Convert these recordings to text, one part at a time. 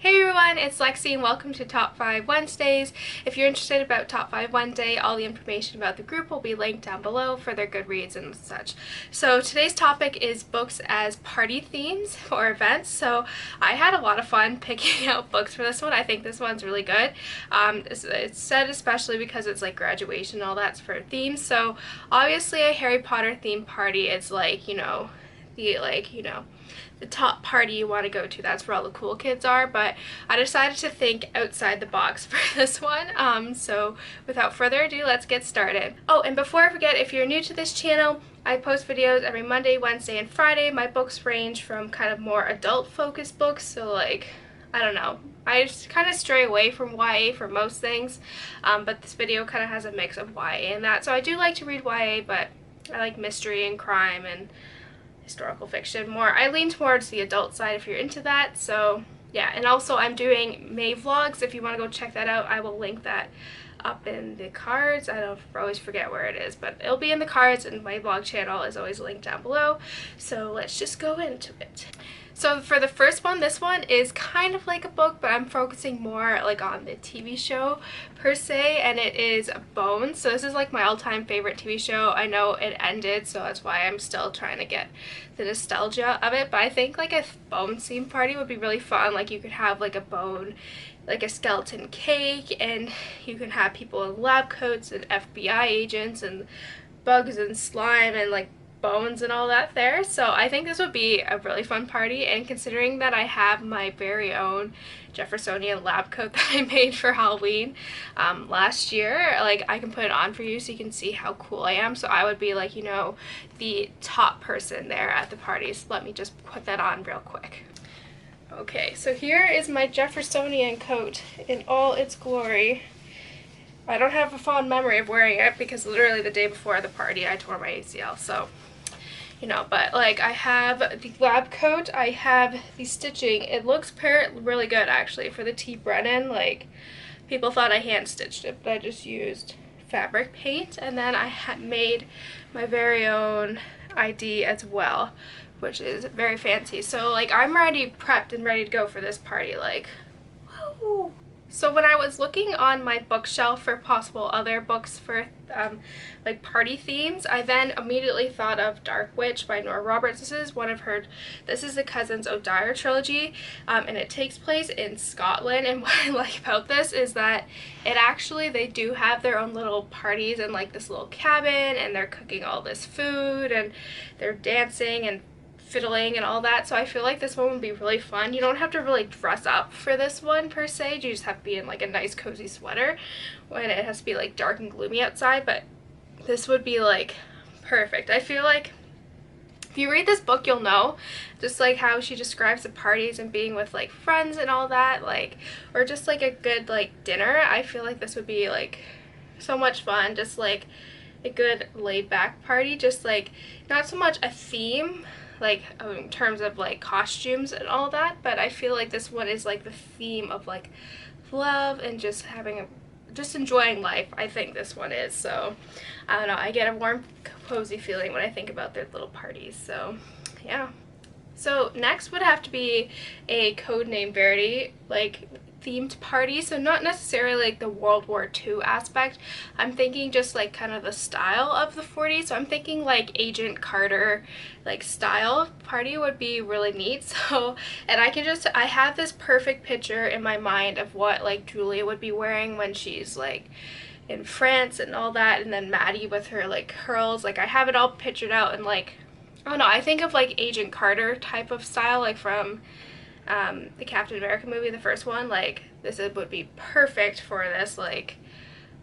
Hey everyone, it's Lexi and welcome to Top 5 Wednesdays. If you're interested about Top 5 Wednesday, all the information about the group will be linked down below for their Goodreads and such. So today's topic is books as party themes or events. So I had a lot of fun picking out books for this one. I think this one's really good. It's said especially because it's like graduation and all that's for themes. So obviously a Harry Potter themed party is like, the top party you want to go to. That's where all the cool kids are, but I decided to think outside the box for this one. So without further ado, let's get started. Oh, and before I forget, if you're new to this channel, I post videos every Monday, Wednesday, and Friday. My books range from kind of more adult-focused books, so like, I don't know. I just kind of stray away from YA for most things, but this video kind of has a mix of YA and that. So I do like to read YA, but I like mystery and crime and historical fiction more. I lean towards the adult side if you're into that. So yeah, and also I'm doing May vlogs. If you want to go check that out, I will link that up in the cards. I don't always forget where it is, but it'll be in the cards, and my vlog channel is always linked down below. So let's just go into it. So for the first one, this one is kind of like a book, but I'm focusing more like on the TV show per se, and it is Bones. So this is like my all-time favorite TV show. I know it ended, so that's why I'm still trying to get the nostalgia of it, but I think like a Bones theme party would be really fun. Like you could have like a bone, like a skeleton cake, and you can have people in lab coats and FBI agents and bugs and slime and like bones and all that there. So I think this would be a really fun party, and considering that I have my very own Jeffersonian lab coat that I made for Halloween last year, like I can put it on for you so you can see how cool I am. So I would be like, you know, the top person there at the party. So let me just put that on real quick. Okay, so here is my Jeffersonian coat in all its glory. I don't have a fond memory of wearing it because literally the day before the party I tore my ACL, so you know, but like I have the lab coat, I have the stitching. It looks really good actually for the T Brennan. Like people thought I hand stitched it, but I just used fabric paint, and then I had made my very own ID as well, which is very fancy. So like I'm already prepped and ready to go for this party, like woo. So when I was looking on my bookshelf for possible other books for like party themes, I then immediately thought of Dark Witch by Nora Roberts. This is the Cousins O'Dyer trilogy, and it takes place in Scotland. And what I like about this is that they do have their own little parties in like this little cabin, and they're cooking all this food and they're dancing and fiddling and all that. So I feel like this one would be really fun. You don't have to really dress up for this one per se. You just have to be in like a nice cozy sweater when it has to be like dark and gloomy outside, but this would be like perfect. I feel like if you read this book, you'll know just like how she describes the parties and being with like friends and all that, like, or just like a good like dinner. I feel like this would be like so much fun, just like a good laid back party, just like not so much a theme like in terms of like costumes and all that, but I feel like this one is like the theme of like love and just just enjoying life. I think this one is. So I don't know, I get a warm cozy feeling when I think about their little parties. So yeah. So next would have to be a Codename Verity like themed party. So not necessarily like the World War II aspect. I'm thinking just like kind of the style of the 40s. So I'm thinking like Agent Carter like style party would be really neat. So, and I have this perfect picture in my mind of what like Julia would be wearing when she's like in France and all that, and then Maddie with her like curls. Like I have it all pictured out, and like I don't know, I think of like Agent Carter type of style, like from the Captain America movie, the first one. Like this would be perfect for this. Like,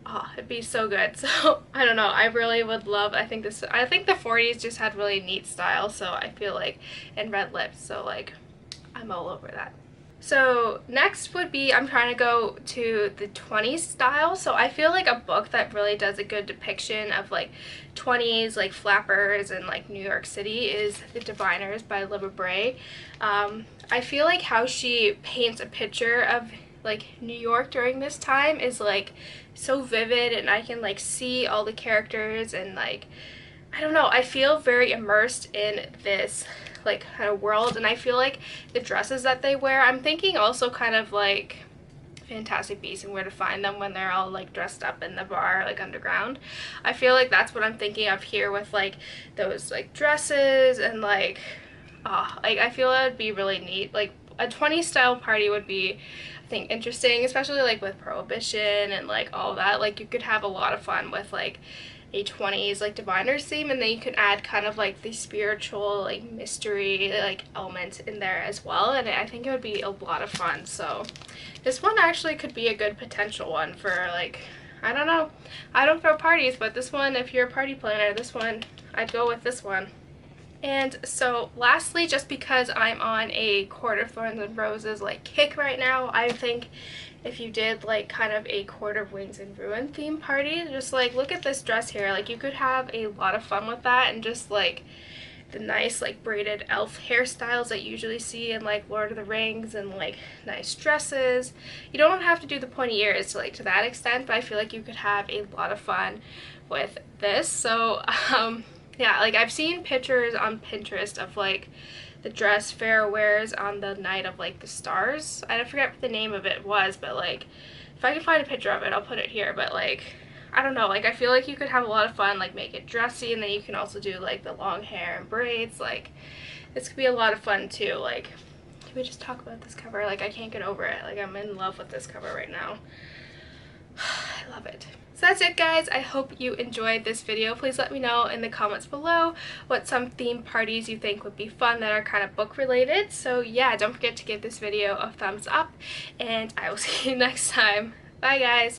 oh, it'd be so good. So I don't know, I really would love, I think the 40s just had really neat style, so I feel like, and red lips, so like I'm all over that. So next would be, I'm trying to go to the 20s style. So I feel like a book that really does a good depiction of like 20s like flappers and like New York City is The Diviners by Libba Bray. I feel like how she paints a picture of like New York during this time is like so vivid, and I can like see all the characters, and like I don't know, I feel very immersed in this like kind of world. And I feel like the dresses that they wear, I'm thinking also kind of like Fantastic Beasts and Where to Find Them when they're all like dressed up in the bar, like underground. I feel like that's what I'm thinking of here with like those like dresses and like, like I feel it would be really neat. Like a 20s style party would be, I think, interesting, especially like with Prohibition and like all that. Like you could have a lot of fun with like a 20s like diviners theme, and then you can add kind of like the spiritual like mystery like element in there as well, and I think it would be a lot of fun. So this one actually could be a good potential one for like, I don't know, I don't throw parties, but this one, if you're a party planner, this one, I'd go with this one. And so lastly, just because I'm on a Court of Thorns and Roses like kick right now, I think if you did like kind of a Court of Wings and Ruin theme party, just like look at this dress here, like you could have a lot of fun with that, and just like the nice like braided elf hairstyles that you usually see in like Lord of the Rings, and like nice dresses. You don't have to do the pointy ears to like to that extent, but I feel like you could have a lot of fun with this. So yeah, like I've seen pictures on Pinterest of like the dress Farrah wears on the night of like the stars. I forget what the name of it was, but like if I can find a picture of it, I'll put it here. But like, I don't know, like I feel like you could have a lot of fun, like make it dressy, and then you can also do like the long hair and braids. Like this could be a lot of fun too. Like, can we just talk about this cover? Like I can't get over it. Like I'm in love with this cover right now. I love it. So that's it, guys. I hope you enjoyed this video. Please let me know in the comments below what some theme parties you think would be fun that are kind of book related. So yeah, don't forget to give this video a thumbs up, and I will see you next time. Bye, guys.